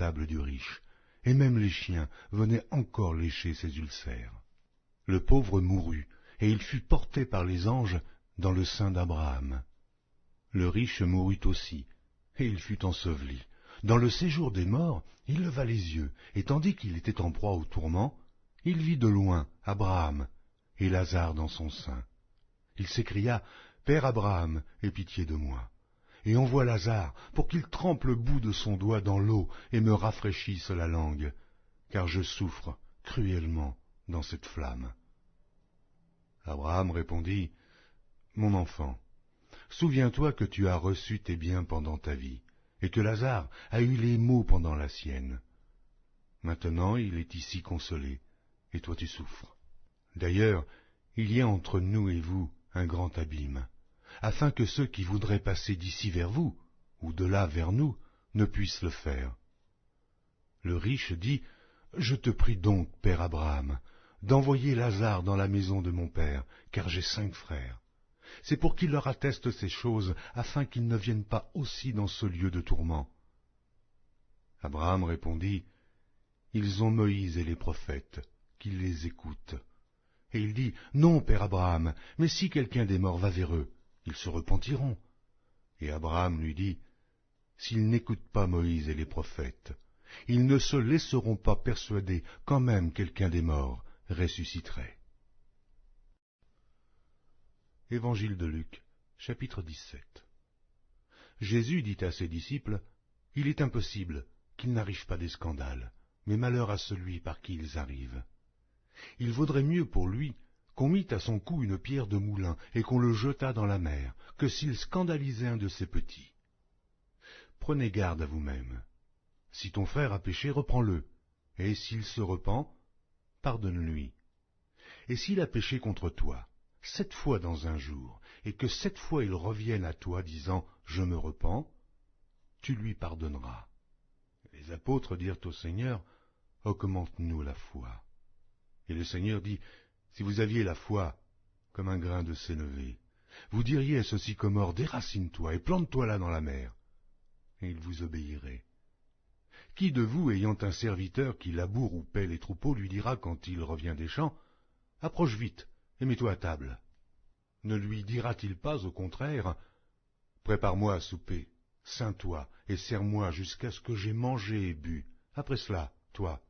table du riche, et même les chiens venaient encore lécher ses ulcères. Le pauvre mourut, et il fut porté par les anges dans le sein d'Abraham. Le riche mourut aussi, et il fut enseveli. Dans le séjour des morts, il leva les yeux, et tandis qu'il était en proie au tourment, il vit de loin Abraham et Lazare dans son sein. Il s'écria, « Père Abraham, aie pitié de moi, et envoie Lazare pour qu'il trempe le bout de son doigt dans l'eau et me rafraîchisse la langue, car je souffre cruellement dans cette flamme. » Abraham répondit, « Mon enfant, souviens-toi que tu as reçu tes biens pendant ta vie, et que Lazare a eu les maux pendant la sienne. Maintenant il est ici consolé, et toi tu souffres. D'ailleurs, il y a entre nous et vous un grand abîme, afin que ceux qui voudraient passer d'ici vers vous, ou de là vers nous, ne puissent le faire. » Le riche dit, « Je te prie donc, père Abraham, d'envoyer Lazare dans la maison de mon père, car j'ai 5 frères. C'est pour qu'il leur atteste ces choses, afin qu'ils ne viennent pas aussi dans ce lieu de tourment. » Abraham répondit, « Ils ont Moïse et les prophètes, qu'ils les écoutent. » Et il dit, « Non, père Abraham, mais si quelqu'un des morts va vers eux, ils se repentiront. » Et Abraham lui dit, « S'ils n'écoutent pas Moïse et les prophètes, ils ne se laisseront pas persuader quand même quelqu'un des morts ressusciterait. » Évangile de Luc, chapitre 17. Jésus dit à ses disciples, « Il est impossible qu'il n'arrive pas des scandales, mais malheur à celui par qui ils arrivent. Il vaudrait mieux pour lui qu'on mît à son cou une pierre de moulin et qu'on le jetât dans la mer, que s'il scandalisait un de ses petits. Prenez garde à vous-même. Si ton frère a péché, reprends-le, et s'il se repent, pardonne-lui. Et s'il a péché contre toi 7 fois dans un jour, et que 7 fois il revienne à toi disant « Je me repens », tu lui pardonneras. » Les apôtres dirent au Seigneur, « Augmente-nous la foi. » Et le Seigneur dit, « Si vous aviez la foi comme un grain de sénévé, vous diriez à ce sycomore, déracine-toi et plante-toi là dans la mer, et il vous obéirait. Qui de vous, ayant un serviteur qui laboure ou paie les troupeaux, lui dira quand il revient des champs, « Approche vite et mets-toi à table » ? Ne lui dira-t-il pas au contraire, « Prépare-moi à souper, ceins-toi et sers-moi jusqu'à ce que j'aie mangé et bu. Après cela, toi,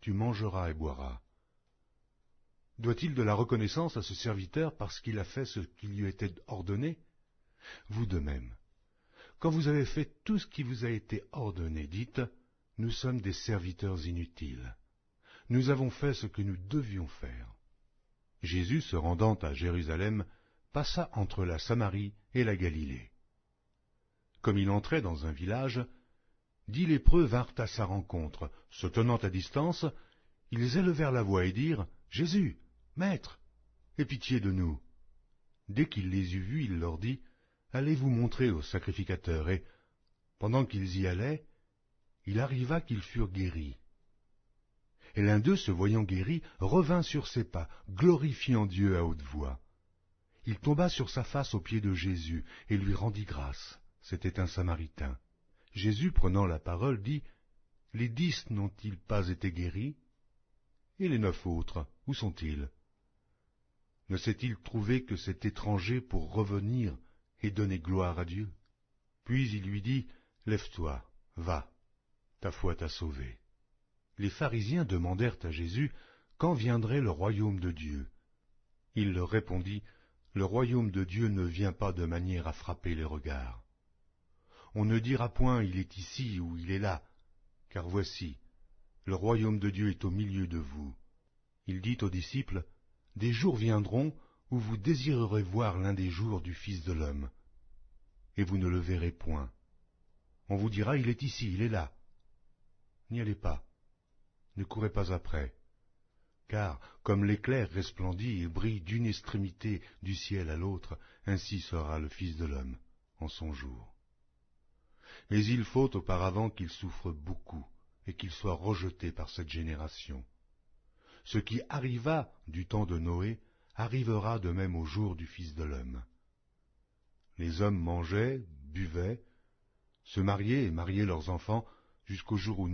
tu mangeras et boiras. » Doit-il de la reconnaissance à ce serviteur parce qu'il a fait ce qui lui était ordonné? Vous de même. Quand vous avez fait tout ce qui vous a été ordonné, dites, « Nous sommes des serviteurs inutiles. Nous avons fait ce que nous devions faire. » Jésus, se rendant à Jérusalem, passa entre la Samarie et la Galilée. Comme il entrait dans un village, 10 lépreux vinrent à sa rencontre. Se tenant à distance, ils élevèrent la voix et dirent, « Jésus, Maître, aie pitié de nous. » Dès qu'il les eut vus, il leur dit, « Allez vous montrer au sacrificateur. » Et, pendant qu'ils y allaient, il arriva qu'ils furent guéris. Et l'un d'eux, se voyant guéri, revint sur ses pas, glorifiant Dieu à haute voix. Il tomba sur sa face aux pieds de Jésus et lui rendit grâce. C'était un Samaritain. Jésus, prenant la parole, dit, « Les 10 n'ont-ils pas été guéris? Et les 9 autres, où sont-ils? Ne s'est-il trouvé que cet étranger pour revenir et donner gloire à Dieu? » Puis il lui dit, « Lève-toi, va, ta foi t'a sauvé. » Les pharisiens demandèrent à Jésus quand viendrait le royaume de Dieu. Il leur répondit, « Le royaume de Dieu ne vient pas de manière à frapper les regards. On ne dira point, il est ici ou il est là, car voici, le royaume de Dieu est au milieu de vous. » Il dit aux disciples, « Des jours viendront où vous désirerez voir l'un des jours du Fils de l'homme, et vous ne le verrez point. On vous dira, il est ici, il est là. N'y allez pas, ne courez pas après, car comme l'éclair resplendit et brille d'une extrémité du ciel à l'autre, ainsi sera le Fils de l'homme en son jour. Mais il faut auparavant qu'il souffre beaucoup et qu'il soit rejeté par cette génération. Ce qui arriva du temps de Noé arrivera de même au jour du Fils de l'homme. Les hommes mangeaient, buvaient, se mariaient et mariaient leurs enfants jusqu'au jour où